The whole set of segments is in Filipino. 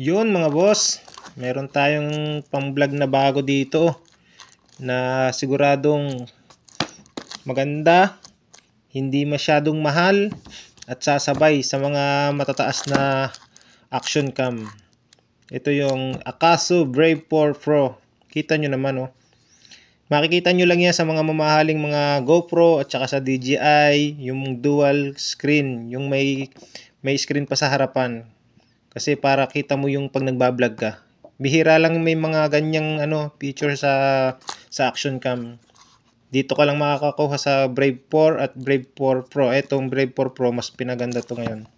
Yun mga boss, meron tayong pang-vlog na bago dito na siguradong maganda, hindi masyadong mahal at sasabay sa mga matataas na action cam. Ito yung Akaso Brave 4 Pro. Kita nyo naman oh. Makikita nyo lang yan sa mga mamahaling mga GoPro at saka sa DJI, yung dual screen, yung may screen pa sa harapan. Kasi para kita mo yung pag nagbablog ka. Bihira lang may mga ganyang feature sa action cam. Dito ka lang makakakuha sa Brave 4 at Brave 4 Pro. Etong Brave 4 Pro mas pinaganda to ngayon.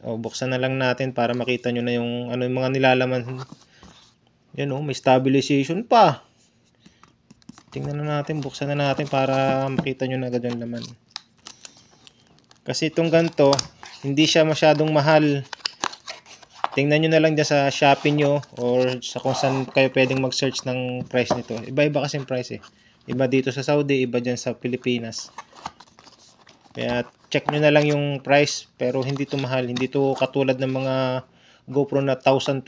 O, buksan na lang natin para makita nyo na yung yung mga nilalaman. Yan oh, may stabilization pa. Tingnan na natin, buksan na natin para makita nyo na agad yung laman. Kasi itong ganito, hindi siya masyadong mahal. Tingnan nyo na lang dyan sa Shopee nyo or sa kung saan kayo pwedeng mag-search ng price nito. Iba-iba kasi yung price eh. Iba dito sa Saudi, iba dyan sa Pilipinas. Kaya check nyo na lang yung price, pero hindi to mahal. Hindi to katulad ng mga GoPro na 20,000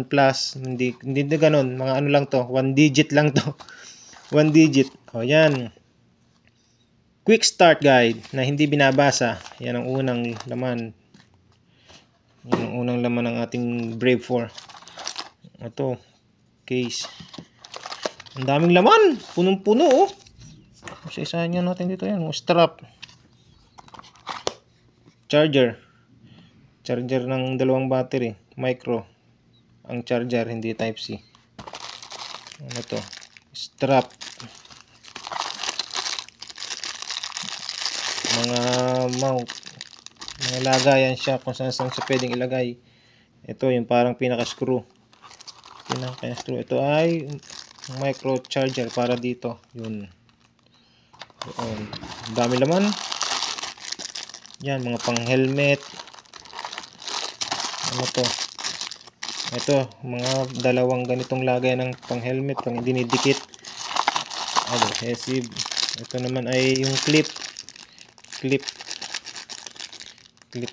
plus. Hindi na ganun. Mga ano lang to. 1 digit lang to. 1 digit. O yan. Quick start guide na hindi binabasa. Yan ang unang laman. Yan ang unang laman ng ating Brave 4. Ito. Case. Ang daming laman. Punong-puno oh. Isa-isahan nga natin dito yan. Strap. Charger. Charger ng dalawang battery. Micro. Ang charger, hindi type C. Ano to? Strap. Mga mount. Mga lagayan siya kung saan siya pwedeng ilagay. Ito yung parang pinaka-screw. Pinaka-screw. Ito ay micro charger para dito. Yun. Dami laman. Yan, mga pang helmet. Ano to? Ito, mga dalawang ganitong lagay ng pang helmet, pang dinidikit. Adhesive. Ito naman ay yung clip. Clip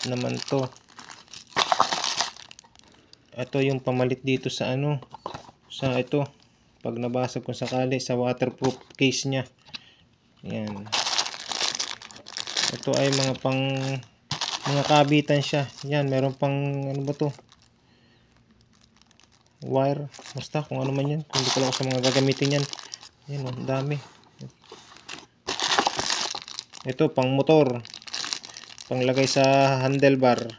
naman to. Ito yung pamalit dito sa sa ito. Pag nabasag kung sakali sa waterproof case nya. Yan. Ito ay mga kabitan siya. Yan, meron pang ano ba to? Wire. Basta kung ano man yan. Kung hindi ko lang sa mga gagamitin yan. Yan, ang dami. Ito, pang motor. Panglagay sa handlebar.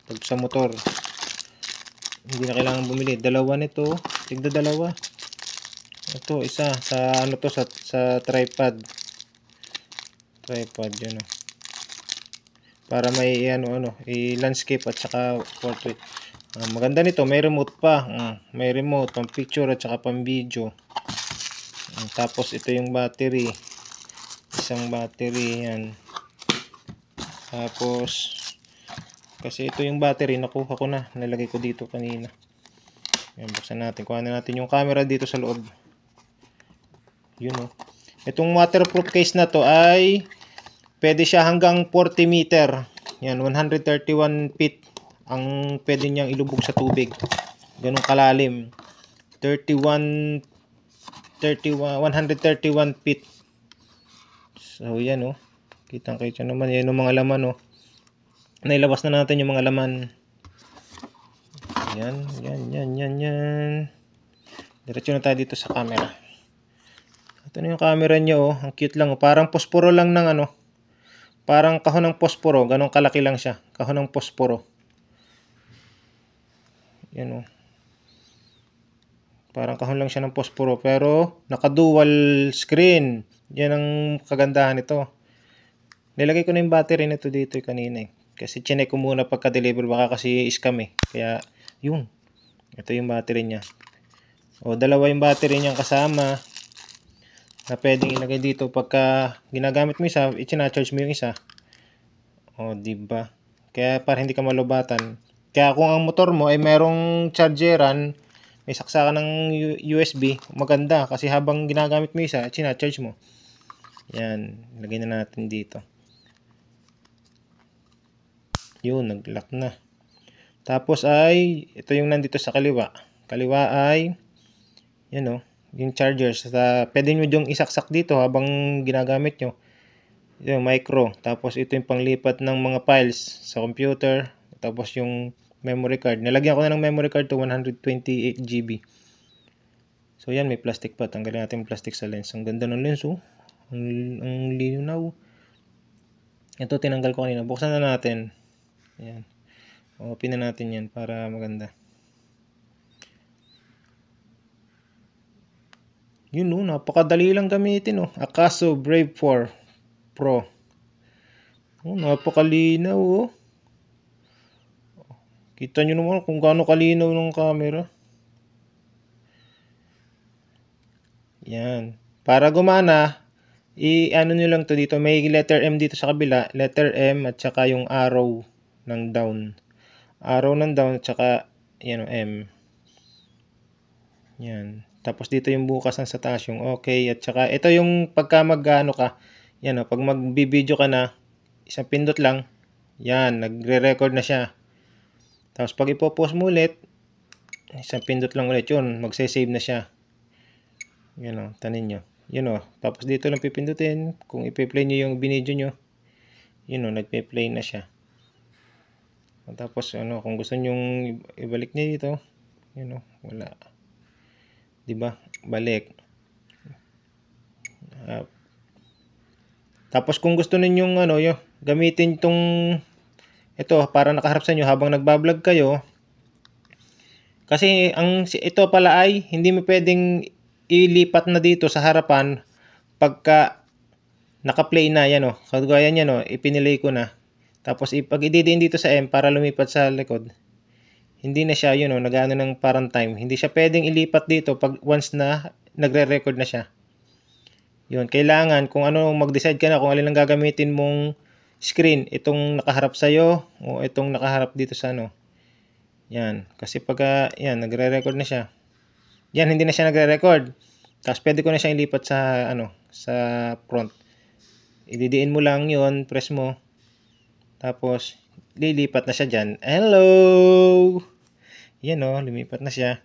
Pag sa motor. Hindi na kailangan bumili. Dalawa nito. Tigda dalawa. Ito, isa. Sa to? Sa tripod. Tripod, yun o. Para may i-landscape at saka portrait. Maganda nito, may remote pa. May remote, pang picture at saka pang video. Tapos ito yung battery. Isang battery yan. Tapos kasi ito yung battery, nakuha ko na. Nalagay ko dito kanina. Yan, buksan natin. Kuhanin natin yung camera dito sa loob. Yun o. Itong waterproof case na to ay pwede siya hanggang 40 meter. Yan, 131 feet ang pwede niyang ilubog sa tubig. Ganun kalalim. 131 feet. So yan oh. Kitang-kita naman yan yung mga laman oh. Nailabas na natin yung mga laman. Yan. Diretso na tayo dito sa camera. Ito na yung camera niya oh. Ang cute lang oh. Parang posporo lang ng parang kahon ng posporo. Ganun kalaki lang siya. Kahon ng posporo. Yan oh. Parang kahon lang siya ng posporo. Pero naka-dual screen. Yan ang kagandahan nito. Nilagay ko na yung battery nito dito kanina eh. Kasi chinek ko muna pagka-deliver. Baka kasi scam eh. Kaya yun. Ito yung battery niya. O dalawa yung battery niya kasama. Na pwedeng ilagay dito pagka ginagamit mo isa, i-charge mo yung isa. O, diba? Kaya para hindi ka malubatan. Kaya kung ang motor mo ay merong chargeran, may saksakan ng USB, maganda. Kasi habang ginagamit mo isa, i-charge mo. Yan. Lagay na natin dito. Yun, nag-lock na. Tapos ay, ito yung nandito sa kaliwa. Kaliwa ay, yan o, yung charger. Pwede nyo yung isaksak dito habang ginagamit nyo. Yung micro. Tapos ito yung panglipat ng mga files sa computer. Tapos yung memory card. Nilagyan ko na ng memory card to 128 GB. So yan, may plastic pa. Tanggalin natin yung plastic sa lens. Ang ganda ng lens oh. Ang linaw. Ito tinanggal ko kanina. Buksan na natin. Ayan. Open na natin yan para maganda. Yun oh, napakadali lang gamitin oh. Akaso Brave 4 Pro. Oh, napakalinaw oh. Kita nyo naman kung gaano kalinaw ng camera. Yan. Para gumana, i-ano nyo lang to dito. May letter M dito sa kabila. Letter M at saka yung arrow ng down. Arrow ng down at saka yan o M. Yan. Tapos dito yung bukas ng sa taas yung okay. At saka ito yung pagka mag-ano ka. Yan o. Pag mag-video ka na, isang pindot lang. Yan. Nagre-record na siya. Tapos pag ipopost mo ulit, isang pindot lang ulit yun. Magse-save na siya. Yan o. Tanin nyo. Yun o. Tapos dito lang pipindutin. Kung ipi-play nyo yung binidyo nyo. Yun o. Nagpe-play na siya. Tapos ano, kung gusto nyo ibalik nyo dito. Yun o. Wala. Diba? Balik. Tapos kung gusto ninyong ano, gamitin tong ito para nakaharap sa inyo habang nagba-vlog kayo. Kasi ito pala ay hindi mo pwedeng ilipat na dito sa harapan pagka naka-play na yan oh. Kagaya yan oh, ipinilay ko na. Tapos pag ididiin dito sa M para lumipat sa likod. Hindi na siya yun oh, nagano ng parang time. Hindi siya pwedeng ilipat dito pag once na nagre-record na siya. Yun, kailangan kung ano mag-decide ka na kung alin ang gagamitin mong screen, itong nakaharap sa iyo o itong nakaharap dito sa ano. Yan, kasi pag yan nagre-record na siya. Yan, hindi na siya nagre-record. Tapos pwede ko na siyang ilipat sa ano, sa front. Ididiin mo lang 'yon, press mo. Tapos lilipat na siya diyan. Hello. Yan oh, lumipat na siya.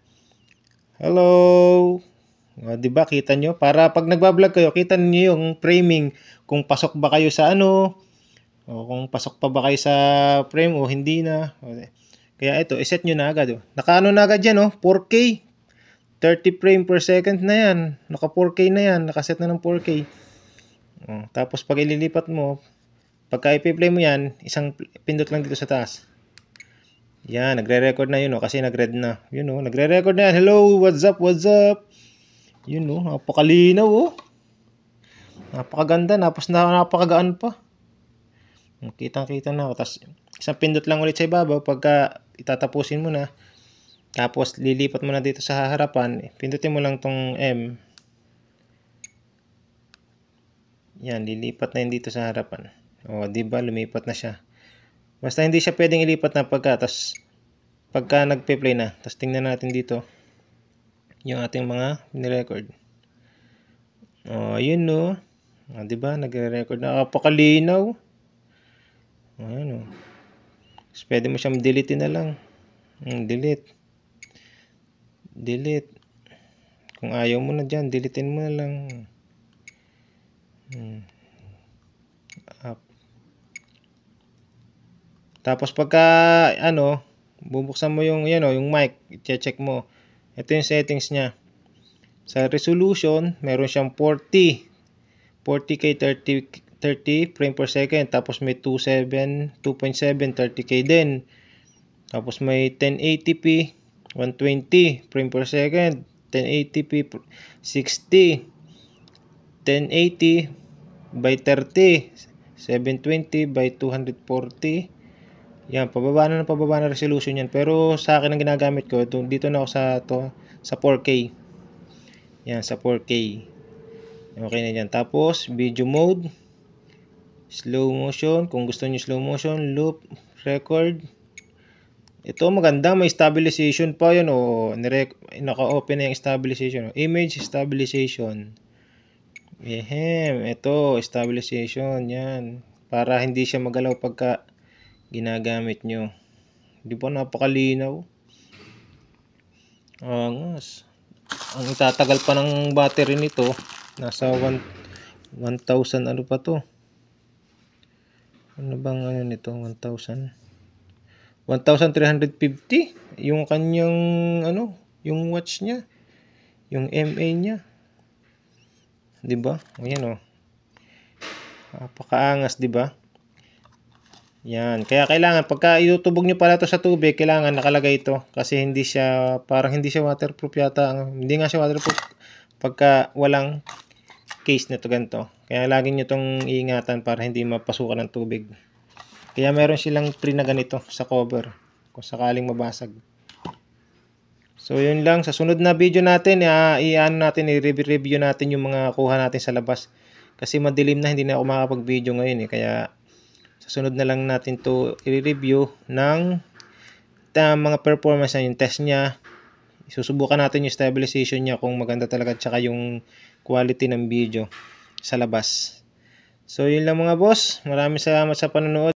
Hello. O, 'di ba kita nyo? Para pag nagba-vlog kayo, kita niyo yung framing kung pasok ba kayo sa ano o kung pasok pa ba kayo sa frame o hindi na. Kaya ito, iset nyo na agad oh. Nakaano na agad yan oh, 4K. 30 frame per second na yan. Naka 4K na yan. Nakaset na ng 4K. Oh, tapos pag ililipat mo, pagka ipi-play mo yan, isang pindot lang dito sa taas. Yan, nagre-record na yun oh, kasi nag-red na. Yun oh, nagre-record na yan. Hello, what's up, what's up? Yun oh, napakalinaw oh. Napakaganda, tapos napakagaan pa. Kitang-kita na ako. Tapos isang pindot lang ulit sa ibabaw pagka itatapusin mo na. Tapos lilipat mo na dito sa harapan. Pindutin mo lang tong M. Yan, lilipat na yun dito sa harapan. O, diba? Lumipat na siya. Basta hindi siya pwedeng ilipat na pagka nagpe-play na. Tapos tingnan natin dito yung ating mga ni-record. O, yun no. O, diba? Nagre-record na. Napakalinaw. Ayan o. So, pwede mo siyang delete na lang. Delete. Delete. Kung ayaw mo na dyan, deletein mo na lang. Up. Tapos pagka, ano, bubuksan mo yung, yan o, yung mic. I-check mo. Ito yung settings niya. Sa resolution, meron siyang 40k 30 frame per second. Tapos may 2.7 30k din. Tapos may 1080p 120 frame per second. 1080p 60. 1080 by 30. 720 by 240. Yan, pababa na resolution yan. Pero sa akin ang ginagamit ko, dito na ako sa 4K. Yan, sa 4K. Okay na yan. Tapos, video mode. Slow motion. Kung gusto niyo slow motion, loop, record. Ito maganda. May stabilization pa yun. O, naka-open na yung stabilization. Image stabilization. Ito, stabilization. Yan. Para hindi siya magalaw pagka ginagamit nyo. Di ba napakalinaw? Angas. Ang itatagal pa ng battery nito, nasa 1,000 ano pa to? Ano bang ano nito? 1,000? 1,350 yung kanyang ano, yung watch niya, yung MA niya. 'Di ba? Ayan oh. Napakaangas, 'di ba? Yan, kaya kailangan pagka itutubog niyo pala to sa tubig, kailangan nakalagay ito kasi hindi siya hindi siya waterproof yata. Hindi nga siya waterproof pagka walang case nito ganito. Kaya lagi niyo tong iingatan para hindi mapasukan ng tubig. Kaya meron silang free na ganito sa cover kung sakaling mabasag. So yun lang, sa sunod na video natin, i-review natin yung mga kuha natin sa labas. Kasi madilim na, hindi na ako makapag-video ngayon kaya sa sunod na lang natin to i-review ng mga performance na yung test niya. Susubukan natin yung stabilization niya kung maganda talaga, tsaka yung quality ng video sa labas. So yun lang mga boss, maraming salamat sa panonood.